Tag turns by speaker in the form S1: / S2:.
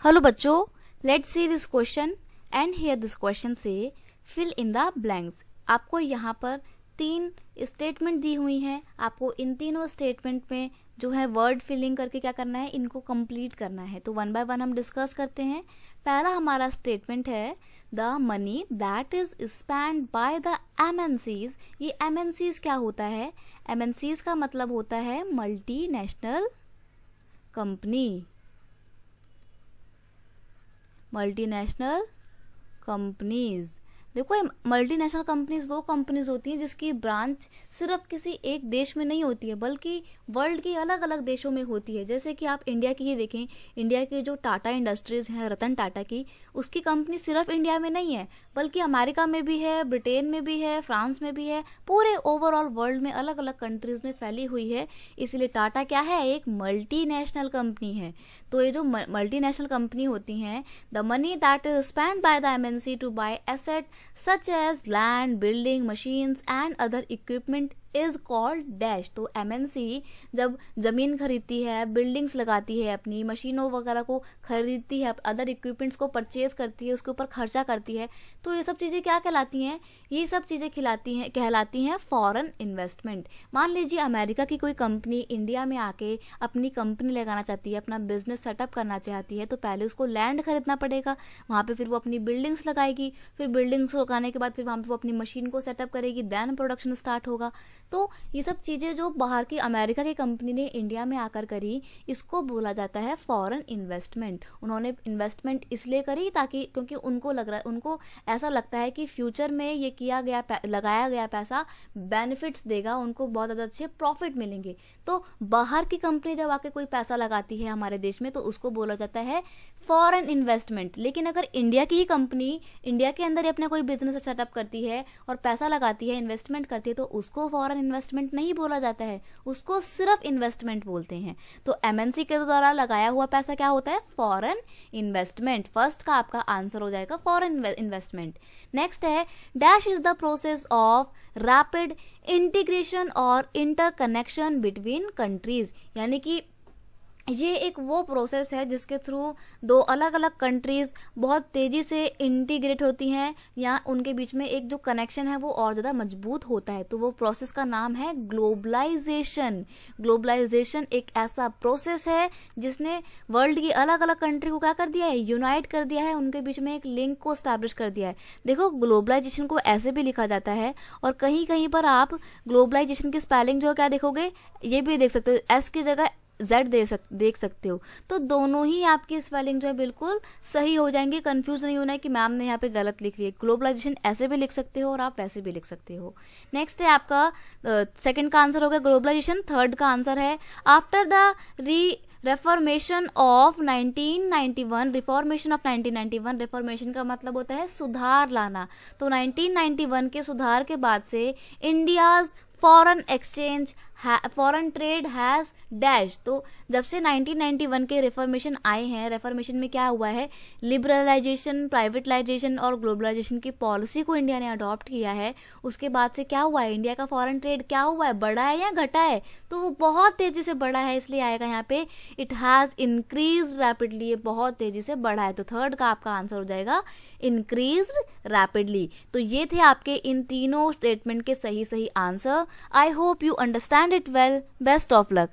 S1: Hello बच्चों, let's see this question and here this question से fill in the blanks. आपको यहाँ पर 3 स्टेटमेंट दी हुई हैं। आपको इन तीनों स्टेटमेंट में जो है वर्ड फिलिंग करके क्या करना है, इनको कंप्लीट करना है। तो वन बाय वन हम डिस्कस करते हैं। पहला हमारा स्टेटमेंट है the money that is spend by the MNCs. ये एमएनसीज क्या होता है? एमएनसीज का मतलब होता है multi national company. Multinational companies, देखो ये मल्टीनेशनल कंपनीज वो कंपनीज होती हैं जिसकी ब्रांच सिर्फ किसी एक देश में नहीं होती है बल्कि वर्ल्ड के अलग अलग देशों में होती है। जैसे कि आप इंडिया की ही देखें, इंडिया की जो टाटा इंडस्ट्रीज हैं, रतन टाटा की, उसकी कंपनी सिर्फ इंडिया में नहीं है बल्कि अमेरिका में भी है, ब्रिटेन में भी है, फ्रांस में भी है, पूरे ओवरऑल वर्ल्ड में अलग अलग कंट्रीज में फैली हुई है। इसलिए टाटा क्या है? एक मल्टीनेशनल कंपनी है। तो ये जो मल्टीनेशनल कंपनी होती हैं, the money that is spend by the MNC to buy asset such as land, building, machines and other equipment is called dash। तो एमएनसी जब जमीन खरीदती है, बिल्डिंग्स लगाती है, अपनी मशीनों वगैरह को खरीदती है, अदर इक्विपमेंट्स को परचेज करती है, उसके ऊपर खर्चा करती है, तो ये सब चीज़ें क्या कहलाती हैं? ये सब चीज़ें कहलाती हैं फॉरेन इन्वेस्टमेंट। मान लीजिए अमेरिका की कोई कंपनी इंडिया में आके अपनी कंपनी लगाना चाहती है, अपना बिजनेस सेटअप करना चाहती है, तो पहले उसको लैंड खरीदना पड़ेगा, वहाँ पे फिर वो अपनी बिल्डिंग्स लगाएगी, फिर बिल्डिंग्स लगाने के बाद फिर वहाँ पे वो अपनी मशीन को सेटअप करेगी, देन प्रोडक्शन स्टार्ट होगा। तो ये सब चीज़ें जो बाहर की अमेरिका की कंपनी ने इंडिया में आकर करी, इसको बोला जाता है फॉरेन इन्वेस्टमेंट। उन्होंने इन्वेस्टमेंट इसलिए करी क्योंकि उनको ऐसा लगता है कि फ्यूचर में ये लगाया गया पैसा बेनिफिट्स देगा, उनको बहुत ज़्यादा अच्छे प्रॉफिट मिलेंगे। तो बाहर की कंपनी जब आके कोई पैसा लगाती है हमारे देश में तो उसको बोला जाता है फॉरेन इन्वेस्टमेंट। लेकिन अगर इंडिया की ही कंपनी इंडिया के अंदर ही अपना कोई बिजनेस सेटअप करती है और पैसा लगाती है, इन्वेस्टमेंट करती है, तो उसको फॉरेन इन्वेस्टमेंट नहीं बोला जाता है, उसको सिर्फ इन्वेस्टमेंट बोलते हैं। तो एमएनसी के द्वारा लगाया हुआ पैसा क्या होता है? Foreign investment. फर्स्ट का आपका आंसर हो जाएगा फॉरेन इन्वेस्टमेंट। नेक्स्ट है dash is the process of rapid integration और इंटरकनेक्शन बिटवीन कंट्रीज। यानी कि ये एक वो प्रोसेस है जिसके थ्रू दो अलग अलग कंट्रीज़ बहुत तेज़ी से इंटीग्रेट होती हैं या उनके बीच में एक जो कनेक्शन है वो और ज़्यादा मजबूत होता है। तो वो प्रोसेस का नाम है ग्लोबलाइजेशन। ग्लोबलाइजेशन एक ऐसा प्रोसेस है जिसने वर्ल्ड की अलग अलग कंट्री को क्या कर दिया है? यूनाइट कर दिया है, उनके बीच में एक लिंक को स्टैब्लिश कर दिया है। देखो ग्लोबलाइजेशन को ऐसे भी लिखा जाता है और कहीं कहीं पर आप ग्लोबलाइजेशन की स्पेलिंग जो क्या देखोगे, ये भी देख सकते हो, एस की जगह जेड देख सकते हो। तो दोनों ही आपकी स्पेलिंग जो है बिल्कुल सही हो जाएंगे। कंफ्यूज नहीं होना है कि मैम ने यहाँ पे गलत लिख लिया। ग्लोबलाइजेशन ऐसे भी लिख सकते हो और आप वैसे भी लिख सकते हो। नेक्स्ट है आपका सेकंड का आंसर हो गया ग्लोबलाइजेशन। थर्ड का आंसर है after the reformation of 1991। Reformation का मतलब होता है सुधार लाना। तो 1991 के सुधार के बाद से India's foreign trade has dash. तो जब से 1991 के रिफॉर्मेशन आए हैं, रिफॉर्मेशन में क्या हुआ है? लिबरलाइजेशन, प्राइवेटलाइजेशन और ग्लोबलाइजेशन की पॉलिसी को इंडिया ने अडॉप्ट किया है। उसके बाद से क्या हुआ है? इंडिया का फॉरेन ट्रेड क्या हुआ है? बढ़ा है या घटा है? तो वो बहुत तेजी से बढ़ा है, इसलिए आएगा यहाँ पे इट हैज इंक्रीज रैपिडली। ये बहुत तेजी से बढ़ा है। तो थर्ड का आपका आंसर हो जाएगा इंक्रीज रैपिडली। तो ये थे आपके इन तीनों स्टेटमेंट के सही answer. I hope you understand it well. Best of luck.